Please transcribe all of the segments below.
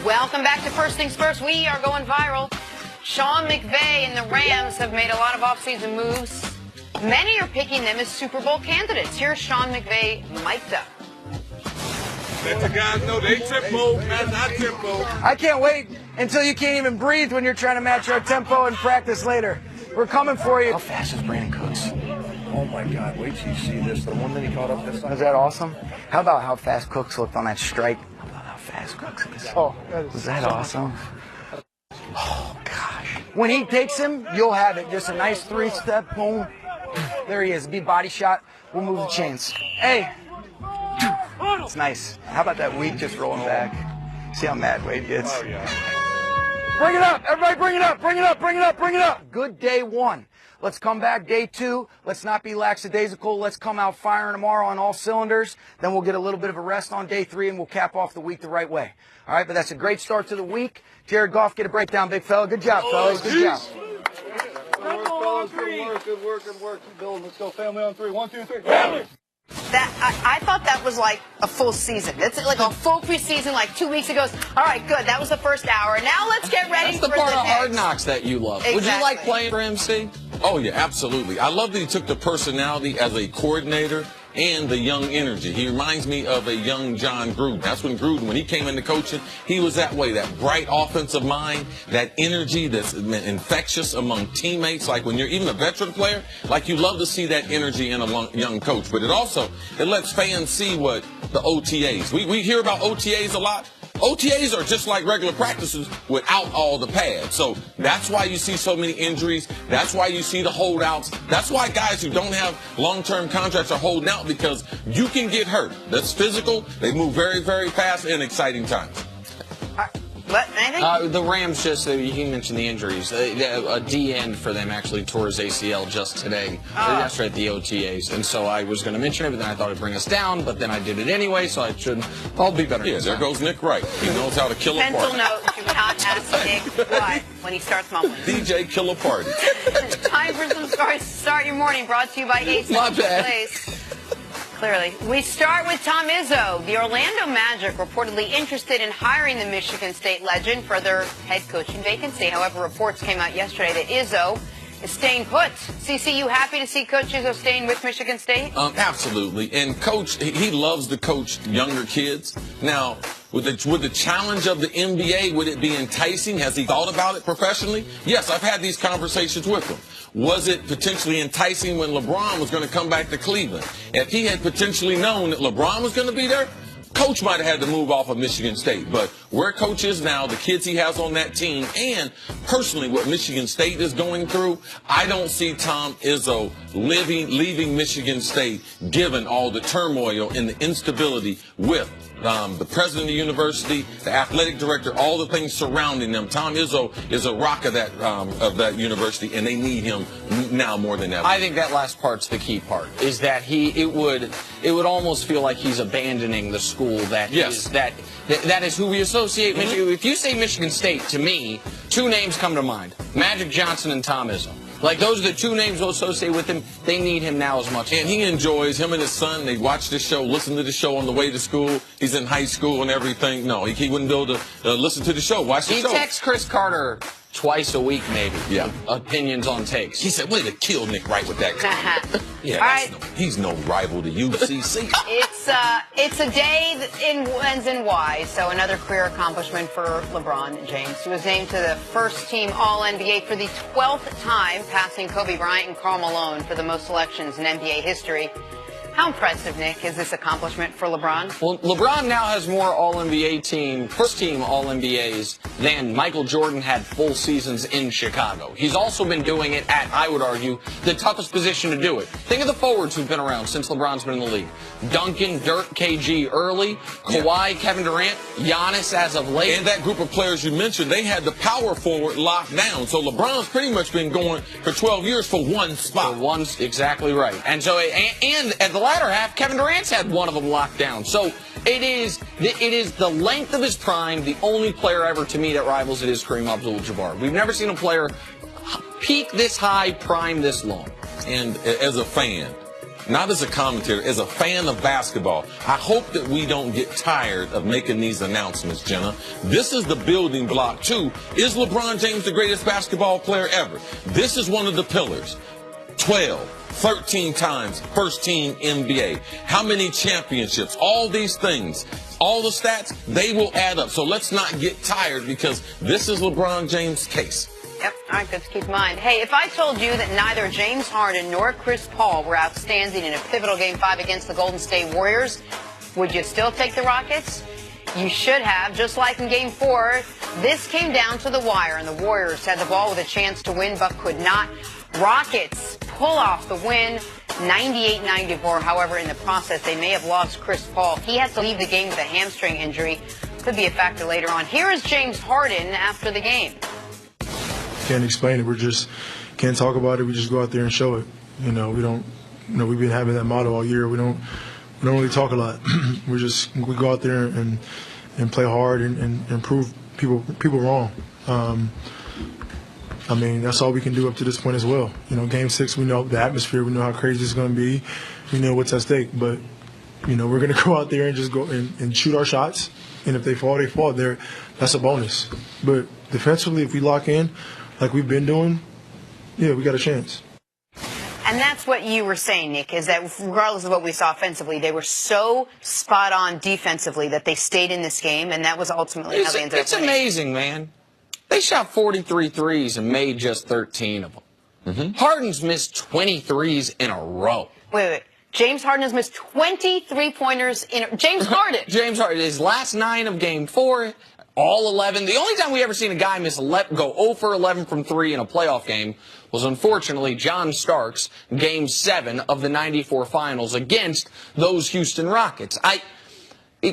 Welcome back to First Things First. We are going viral. Sean McVay and the Rams have made a lot of offseason moves. Many are picking them as Super Bowl candidates. Here's Sean McVay mic'd up. Let the guys know they tempo, match our tempo. I can't wait until you can't even breathe when you're trying to match our tempo in practice later. We're coming for you. How fast is Brandon Cooks? Oh my God, wait till you see this. The one that he caught up this time. Was that awesome? How about how fast Cooks looked on that strike? How about how fast Cooks is? Oh, was that awesome? Oh, gosh. When he takes him, you'll have it. Just a nice three-step, boom. There he is. Be body shot. We'll move the chains. Hey. It's nice. How about that week just rolling back? See how mad Wade gets? Oh, yeah. Bring it up. Everybody bring it up. Bring it up. Bring it up. Bring it up. Good day one. Let's come back day two. Let's not be lackadaisical. Let's come out firing tomorrow on all cylinders. Then we'll get a little bit of a rest on day three, and we'll cap off the week the right way. All right, but that's a great start to the week. Jared Goff, get a breakdown, big fella. Good job, fellas. Good job. Good work. Keep building. Let's go. Family on three. 1, 2, 3. Family! I thought that was like a full season. It's like a full preseason, like 2 weeks ago. All right, good. That was the first hour. Now let's get ready for the part of next. Hard Knocks that you love. Exactly. Would you like playing for MC? Oh, yeah, absolutely. I love that he took the personality as a coordinator and the young energy. He reminds me of a young John Gruden. That's when he came into coaching, he was that way, that bright offensive mind, that energy that's infectious among teammates. Like when you're even a veteran player, like you love to see that energy in a young coach. But it lets fans see what the OTAs. We hear about OTAs a lot. OTAs are just like regular practices without all the pads. So that's why you see so many injuries. That's why you see the holdouts. That's why guys who don't have long-term contracts are holding out, because you can get hurt. That's physical. They move very, very fast in exciting times. What? Anything? The Rams you mentioned the injuries. A D end for them actually tore his ACL just today, or yesterday at the OTAs. And so I was going to mention it, but then I thought it'd bring us down, but then I did it anyway, so I'll be better. Yeah, there goes Nick Wright. He knows how to kill a party. Mental note, do not ask Nick what when he starts mumbling. DJ kill a party. Time for some stories to start your morning, brought to you by Ace. My bad. Place. Clearly. We start with Tom Izzo. The Orlando Magic reportedly interested in hiring the Michigan State legend for their head coaching vacancy. However, reports came out yesterday that Izzo is staying put. CC, you happy to see Coach Izzo staying with Michigan State? Absolutely. And Coach, he loves to coach younger kids. Now, with the challenge of the NBA, would it be enticing? Has he thought about it professionally? Yes, I've had these conversations with him. Was it potentially enticing when LeBron was going to come back to Cleveland? If he had potentially known that LeBron was going to be there, Coach might have had to move off of Michigan State. But where Coach is now, the kids he has on that team, and personally what Michigan State is going through, I don't see Tom Izzo leaving Michigan State given all the turmoil and the instability with the president of the university, the athletic director, all the things surrounding them. Tom Izzo is a rock of that university, and they need him now more than ever. I think that last part's the key part, is that it would almost feel like he's abandoning the school that is who we associate Michigan. If you say Michigan State, to me, two names come to mind: Magic Johnson and Tom Izzo. Like, those are the two names we'll associate with him. They need him now as much. And he enjoys, him and his son, they watch the show, listen to the show on the way to school. He's in high school and everything. No, he wouldn't be able to listen to the show, watch the show. He texts Chris Carter twice a week, maybe. Yeah. Opinions on takes. He said, way to kill Nick Wright with that. Yeah, all right. He's no rival to UCC. It's a day that ends in Y, so another career accomplishment for LeBron James. He was named to the first team All-NBA for the 12th time, passing Kobe Bryant and Karl Malone for the most selections in NBA history. How impressive, Nick, is this accomplishment for LeBron? Well, LeBron now has more All-NBA first-team All-NBAs than Michael Jordan had full seasons in Chicago. He's also been doing it at, I would argue, the toughest position to do it. Think of the forwards who've been around since LeBron's been in the league. Duncan, Dirk, KG early, Kawhi, Kevin Durant, Giannis as of late. And that group of players you mentioned, they had the power forward locked down. So LeBron's pretty much been going for 12 years for one spot. Exactly right. And so, and at the latter half, Kevin Durant's had one of them locked down. So it is the length of his prime. The only player ever to me that rivals it is Kareem Abdul-Jabbar. We've never seen a player peak this high, prime this long. And as a fan, not as a commentator, as a fan of basketball, I hope that we don't get tired of making these announcements, Jenna. This is the building block, too. Is LeBron James the greatest basketball player ever? This is one of the pillars. 12, 13 times first team NBA. How many championships? All these things, all the stats, they will add up. So let's not get tired because this is LeBron James' case. Yep. All right, good to keep in mind. Hey, if I told you that neither James Harden nor Chris Paul were outstanding in a pivotal Game 5 against the Golden State Warriors, would you still take the Rockets? You should have. Just like in Game 4, this came down to the wire, and the Warriors had the ball with a chance to win, but could not. Rockets pull off the win, 98-94. However, in the process, they may have lost Chris Paul. He had to leave the game with a hamstring injury. Could be a factor later on. Here is James Harden after the game. Can't explain it. We just can't talk about it. We just go out there and show it. We don't. We've been having that motto all year. We don't really talk a lot. we go out there and play hard and prove people wrong. That's all we can do up to this point as well. Game 6, we know the atmosphere. We know how crazy it's going to be. We know what's at stake. But we're going to go out there and just go and shoot our shots. And if they fall, they fall. That's a bonus. But defensively, if we lock in, like we've been doing, yeah, we got a chance. And that's what you were saying, Nick, is that regardless of what we saw offensively, they were so spot on defensively that they stayed in this game, and that was ultimately how they ended up winning. It's amazing, man. They shot 43 threes and made just 13 of them. Mm-hmm. Harden's missed 20 threes in a row. Wait. James Harden has missed 20 3-pointers in James Harden. James Harden, his last 9 of Game 4, all 11. The only time we ever seen a guy go 0 for 11 from 3 in a playoff game was, unfortunately, John Starks, Game 7 of the 94 finals against those Houston Rockets.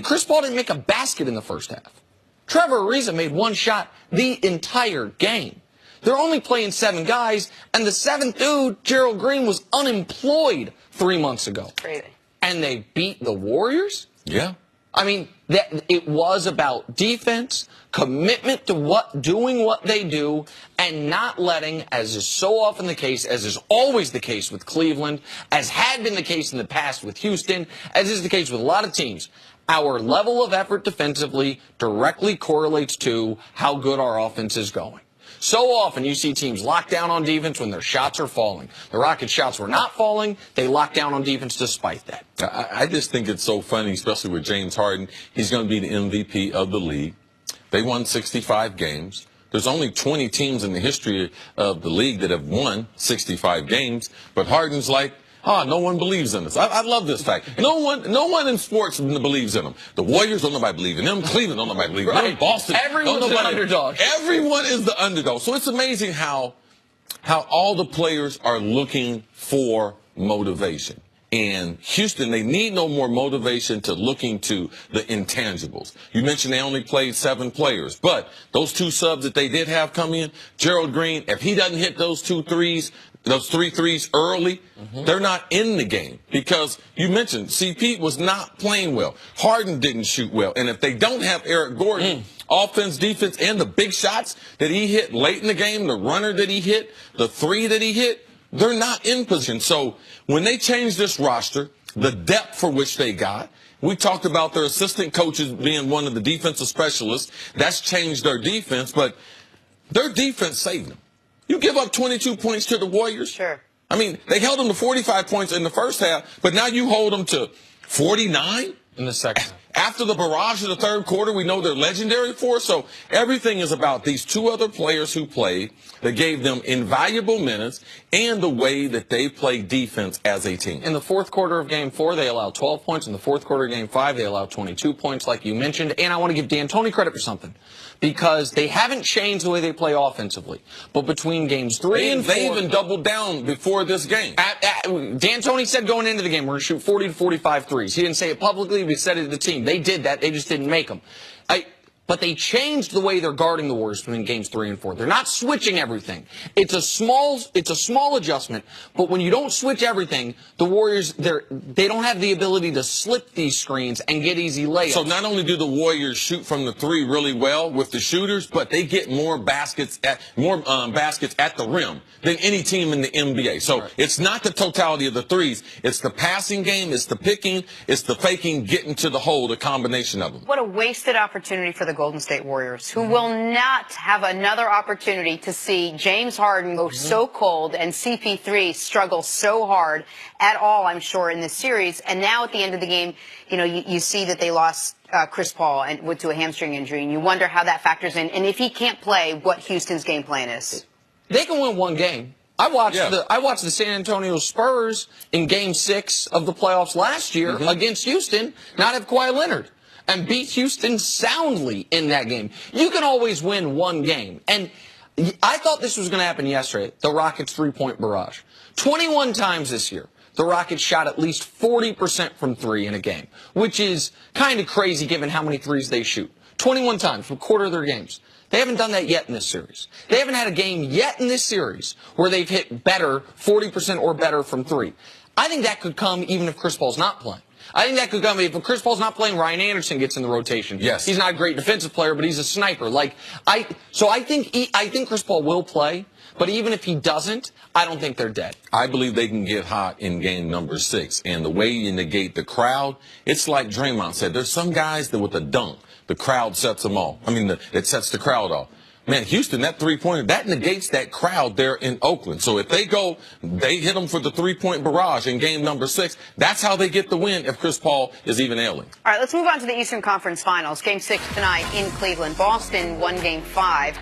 Chris Paul didn't make a basket in the first half. Trevor Ariza made 1 shot the entire game. They're only playing 7 guys, and the 7th dude, Gerald Green, was unemployed 3 months ago. Crazy. And they beat the Warriors? Yeah. It was about defense, commitment to doing what they do, and not letting, as is so often the case, as is always the case with Cleveland, as had been the case in the past with Houston, as is the case with a lot of teams, our level of effort defensively directly correlates to how good our offense is going. So often you see teams lock down on defense when their shots are falling. The Rockets' shots were not falling. They locked down on defense despite that. I just think it's so funny, especially with James Harden. He's going to be the MVP of the league. They won 65 games. There's only 20 teams in the history of the league that have won 65 games. But Harden's like, no one believes in us. I love this fact. No one in sports believes in them. The Warriors, don't nobody believe in them. Cleveland, don't nobody believe in them. Boston, everyone's the underdog. Everyone is the underdog. So it's amazing how all the players are looking for motivation. And Houston, they need no more motivation to looking to the intangibles. You mentioned they only played 7 players, but those 2 subs that they did have come in, Gerald Green, if he doesn't hit those 3 threes early, they're not in the game. Because you mentioned CP was not playing well. Harden didn't shoot well. And if they don't have Eric Gordon, offense, defense, and the big shots that he hit late in the game, the runner that he hit, the 3 that he hit, they're not in position. So when they changed this roster, the depth for which they got, we talked about their assistant coaches being one of the defensive specialists. That's changed their defense, but their defense saved them. You give up 22 points to the Warriors. Sure. They held them to 45 points in the first half, but now you hold them to 49 in the second. After the barrage of the third quarter, we know they're legendary for. So everything is about these 2 other players who played that gave them invaluable minutes and the way that they play defense as a team. In the fourth quarter of Game 4, they allowed 12 points. In the fourth quarter of Game 5, they allowed 22 points, like you mentioned. And I want to give D'Antoni credit for something, because they haven't changed the way they play offensively. But between Games 3 and 4... They even doubled down before this game. D'Antoni said going into the game, we're going to shoot 40 to 45 threes. He didn't say it publicly, but he said it to the team. They did that. They just didn't make them. but they changed the way they're guarding the Warriors between games 3 and 4. They're not switching everything. It's a small adjustment, but when you don't switch everything, the Warriors, they don't have the ability to slip these screens and get easy layups. So not only do the Warriors shoot from the 3 really well with the shooters, but they get more baskets at the rim than any team in the NBA. So it's not the totality of the threes. It's the passing game, it's the picking, it's the faking, getting to the hole, the combination of them. What a wasted opportunity for the Golden State Warriors, who will not have another opportunity to see James Harden go so cold and CP3 struggle so hard at all, I'm sure, in this series. And now at the end of the game, you see that they lost Chris Paul and to a hamstring injury, and you wonder how that factors in. And if he can't play, what Houston's game plan is. They can win one game. I watched the San Antonio Spurs in Game 6 of the playoffs last year against Houston not have Kawhi Leonard and beat Houston soundly in that game. You can always win one game. And I thought this was going to happen yesterday, the Rockets' three-point barrage. 21 times this year, the Rockets shot at least 40% from 3 in a game, which is kind of crazy given how many threes they shoot. 21 times, for a quarter of their games. They haven't done that yet in this series. They haven't had a game yet in this series where they've hit better, 40% or better from 3. I think that could come even if Chris Paul's not playing. I think that could come if Chris Paul's not playing, Ryan Anderson gets in the rotation. Yes. He's not a great defensive player, but he's a sniper. I think Chris Paul will play, but even if he doesn't, I don't think they're dead. I believe they can get hot in game number 6. And the way you negate the crowd, it's like Draymond said, there's some guys that with a dunk, the crowd sets them off. It sets the crowd off. Man, Houston, that three-pointer, that negates that crowd there in Oakland. So if they hit them for the three-point barrage in game number 6, that's how they get the win if Chris Paul is even ailing. All right, let's move on to the Eastern Conference Finals. Game 6 tonight in Cleveland. Boston won Game 5.